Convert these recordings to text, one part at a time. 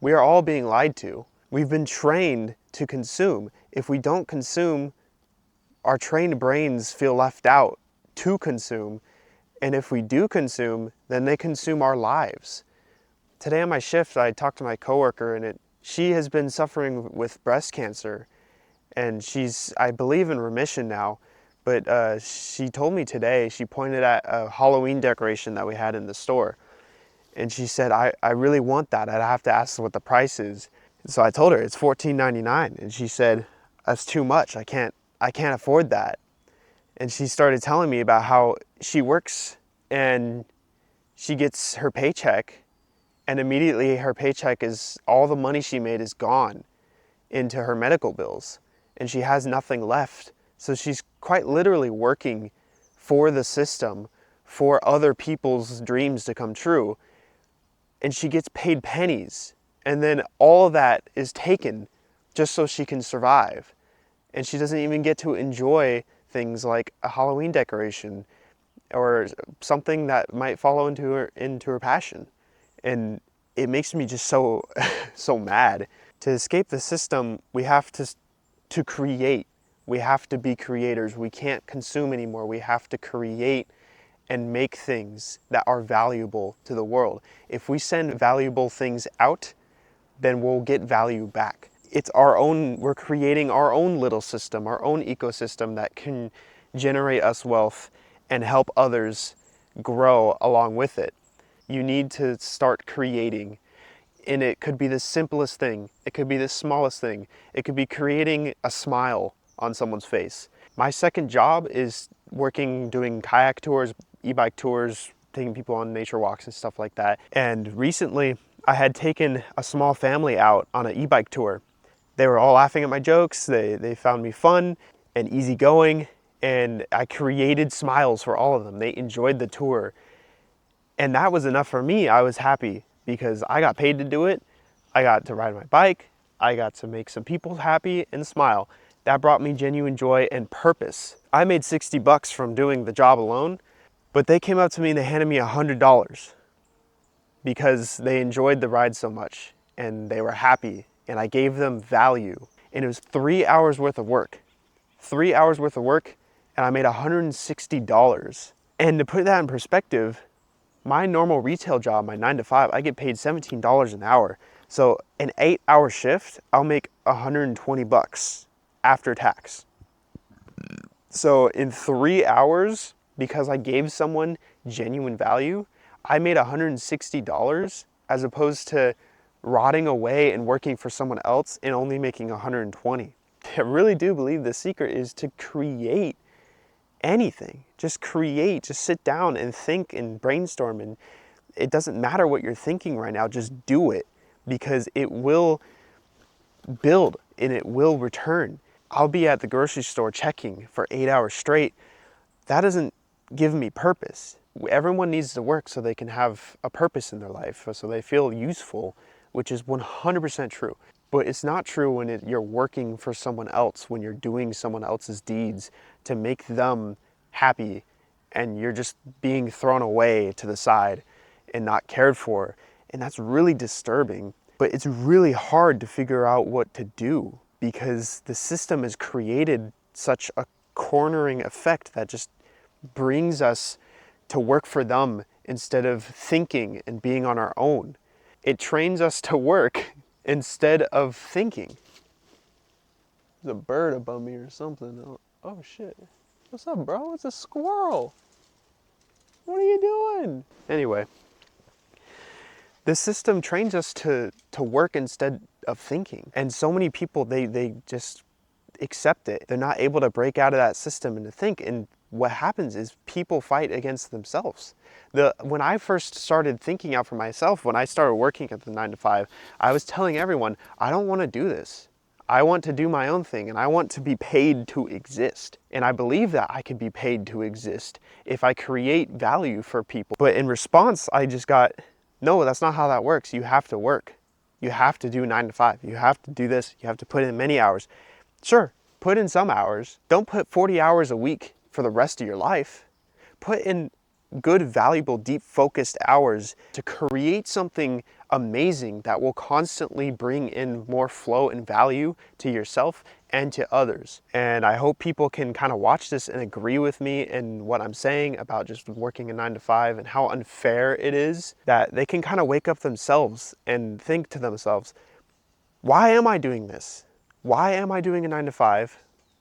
We are all being lied to. We've been trained to consume. If we don't consume, our trained brains feel left out to consume. And if we do consume, then they consume our lives. Today on my shift, I talked to my coworker, and she has been suffering with breast cancer, and she's, I believe, in remission now. But she told me today, she pointed at a Halloween decoration that we had in the store. And she said, I really want that. I'd have to ask what the price is. So I told her it's $14.99. And she said, that's too much. I can't afford that. And she started telling me about how she works and she gets her paycheck, and immediately her paycheck is, all the money she made is gone into her medical bills, and she has nothing left. So she's quite literally working for the system, for other people's dreams to come true. And she gets paid pennies. And then all of that is taken just so she can survive. And she doesn't even get to enjoy things like a Halloween decoration or something that might follow into her passion. And it makes me just so so mad. To escape the system, we have to create. We have to be creators. We can't consume anymore. We have to create and make things that are valuable to the world. If we send valuable things out, then we'll get value back. It's our own, we're creating our own little system, our own ecosystem that can generate us wealth and help others grow along with it. You need to start creating. And it could be the simplest thing. It could be the smallest thing. It could be creating a smile on someone's face. My second job is doing kayak tours, e-bike tours, taking people on nature walks and stuff like that. And recently I had taken a small family out on an e-bike tour. They were all laughing at my jokes. They found me fun and easygoing, and I created smiles for all of them. They enjoyed the tour. And that was enough for me. I was happy because I got paid to do it. I got to ride my bike. I got to make some people happy and smile. That brought me genuine joy and purpose. I made $60 from doing the job alone, but they came up to me and they handed me $100 because they enjoyed the ride so much and they were happy, and I gave them value. And it was 3 hours worth of work. 3 hours worth of work, and I made $160. And to put that in perspective, my normal retail job, my 9 to 5, I get paid $17 an hour. So an 8-hour shift, I'll make $120 after tax. So in 3 hours, because I gave someone genuine value, I made $160 as opposed to rotting away and working for someone else and only making $120. I really do believe the secret is to create anything. Just create, just sit down and think and brainstorm, and it doesn't matter what you're thinking right now, just do it, because it will build and it will return. I'll be at the grocery store checking for 8 hours straight. That doesn't give me purpose. Everyone needs to work so they can have a purpose in their life, so they feel useful, which is 100% true. But it's not true when you're working for someone else, when you're doing someone else's deeds to make them happy, and you're just being thrown away to the side and not cared for. And that's really disturbing. But it's really hard to figure out what to do because the system has created such a cornering effect that just brings us to work for them instead of thinking and being on our own. It trains us to work instead of thinking. There's a bird above me or something. Oh shit. What's up, bro? It's a squirrel. What are you doing? Anyway, the system trains us to work instead of thinking. And so many people, they just accept it. They're not able to break out of that system and to think. And what happens is people fight against themselves. When I first started thinking out for myself, when I started working at the 9 to 5, I was telling everyone, I don't want to do this. I want to do my own thing, and I want to be paid to exist. And I believe that I could be paid to exist if I create value for people. But in response, I just got, no, that's not how that works. You have to work. You have to do 9 to 5. You have to do this. You have to put in many hours. Sure, put in some hours. Don't put 40 hours a week for the rest of your life. Put in good, valuable, deep focused hours to create something amazing that will constantly bring in more flow and value to yourself and to others. And I hope people can kind of watch this and agree with me in what I'm saying about just working a 9 to 5 and how unfair it is, that they can kind of wake up themselves and think to themselves, why am I doing this? Why am I doing a 9 to 5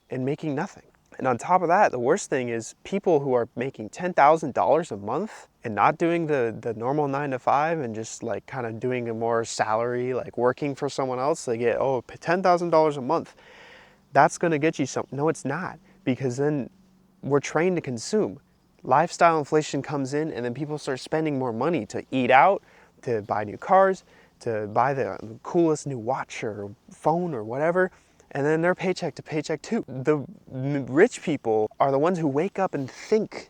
and making nothing? And on top of that, the worst thing is people who are making $10,000 a month and not doing the normal 9 to 5 and just like kind of doing a more salary, like working for someone else. They get, oh, $10,000 a month. That's going to get you something. No, it's not, because then we're trained to consume. Lifestyle inflation comes in, and then people start spending more money to eat out, to buy new cars, to buy the coolest new watch or phone or whatever. And then they're paycheck to paycheck too. The rich people are the ones who wake up and think.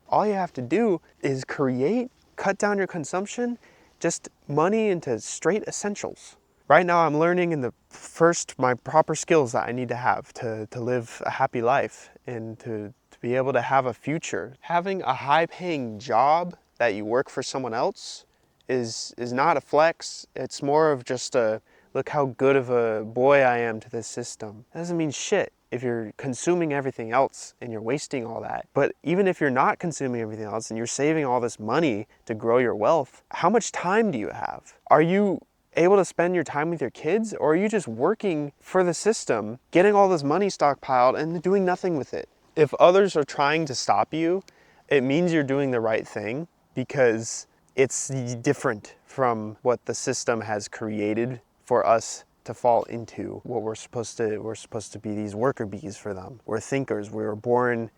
All you have to do is create, cut down your consumption, just money into straight essentials. Right now I'm learning my proper skills that I need to have to live a happy life and to be able to have a future. Having a high-paying job that you work for someone else is not a flex. It's more of just a, look how good of a boy I am to this system. That doesn't mean shit if you're consuming everything else and you're wasting all that. But even if you're not consuming everything else and you're saving all this money to grow your wealth, how much time do you have? Are you able to spend your time with your kids, or are you just working for the system, getting all this money stockpiled and doing nothing with it? If others are trying to stop you, it means you're doing the right thing, because it's different from what the system has created for us to fall into. What we're supposed to be these worker bees for them. We're thinkers. We were born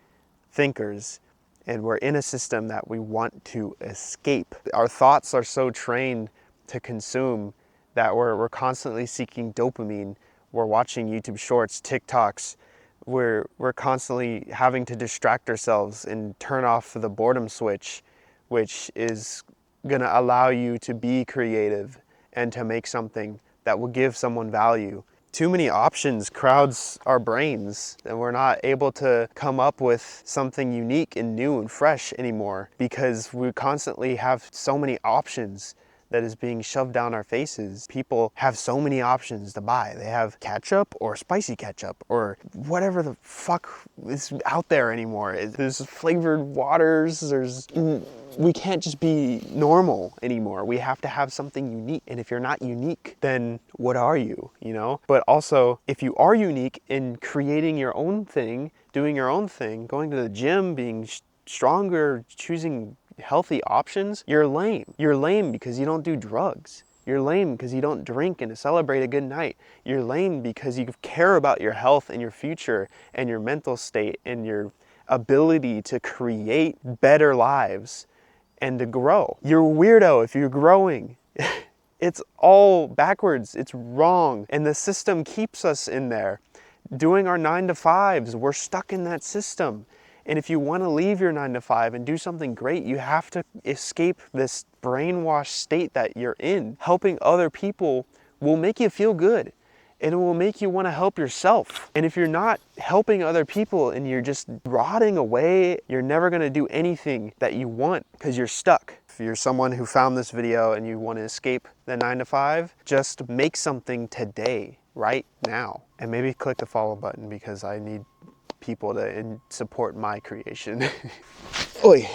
thinkers, and we're in a system that we want to escape. Our thoughts are so trained to consume that we're constantly seeking dopamine. We're watching YouTube shorts, TikToks. We're constantly having to distract ourselves and turn off the boredom switch, which is gonna allow you to be creative and to make something that will give someone value. Too many options crowds our brains, and we're not able to come up with something unique and new and fresh anymore, because we constantly have so many options that is being shoved down our faces. People have so many options to buy. They have ketchup or spicy ketchup or whatever the fuck is out there anymore. There's flavored waters, we can't just be normal anymore. We have to have something unique. And if you're not unique, then what are you, you know? But also, if you are unique in creating your own thing, doing your own thing, going to the gym, being stronger, choosing healthy options, you're lame. You're lame because you don't do drugs. You're lame because you don't drink and celebrate a good night. You're lame because you care about your health and your future and your mental state and your ability to create better lives and to grow. You're a weirdo if you're growing. It's all backwards. It's wrong. And the system keeps us in there. Doing our 9 to 5s, we're stuck in that system. And if you want to leave your 9 to 5 and do something great, you have to escape this brainwashed state that you're in. Helping other people will make you feel good, and it will make you want to help yourself. And if you're not helping other people and you're just rotting away, you're never going to do anything that you want because you're stuck. If you're someone who found this video and you want to escape the 9 to 5, just make something today, right now. And maybe click the follow button, because I need people to support my creation. Oi.